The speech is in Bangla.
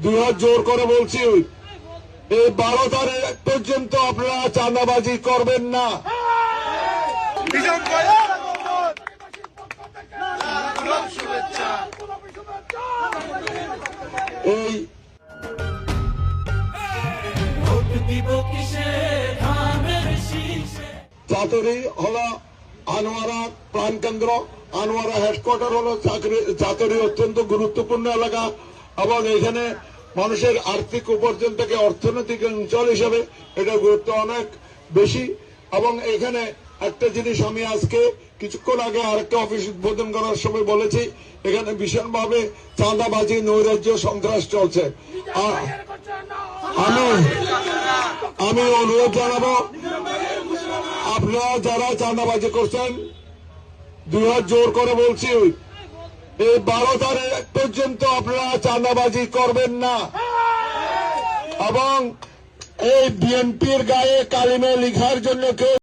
দুই হাত জোর করে বলছি, এই 12 তারিখ পর্যন্ত আপনারা চাঁদাবাজি করবেন না। এই চাতুরি হলো আনোয়ারা প্রাণকেন্দ্র, আনোয়ারা হেডকোয়ার্টার হলো চাতুরি অত্যন্ত গুরুত্বপূর্ণ এলাকা এবং এখানে মানুষের আর্থিক উপার্জন থেকে অর্থনৈতিক অঞ্চল হিসেবে এটা গুরুত্ব অনেক বেশি। এবং এখানে একটা জিনিস আমি আজকে কিছুক্ষণ আগে আরেকটা অফিস উদ্বোধন করার সময় বলেছি, এখানে ভীষণভাবে চাঁদাবাজি নৈরাজ্য সন্ত্রাস চলছে। আমি অনুরোধ জানাবো, আপনারা যারা চাঁদাবাজি করছেন, 2 হাত জোর করে বলছি, এই 12 তারিখ পর্যন্ত আপনারা চাঁদাবাজি করবেন না। এবং এই বিএনপির গায়ে কালিমা লিখার জন্য কেউ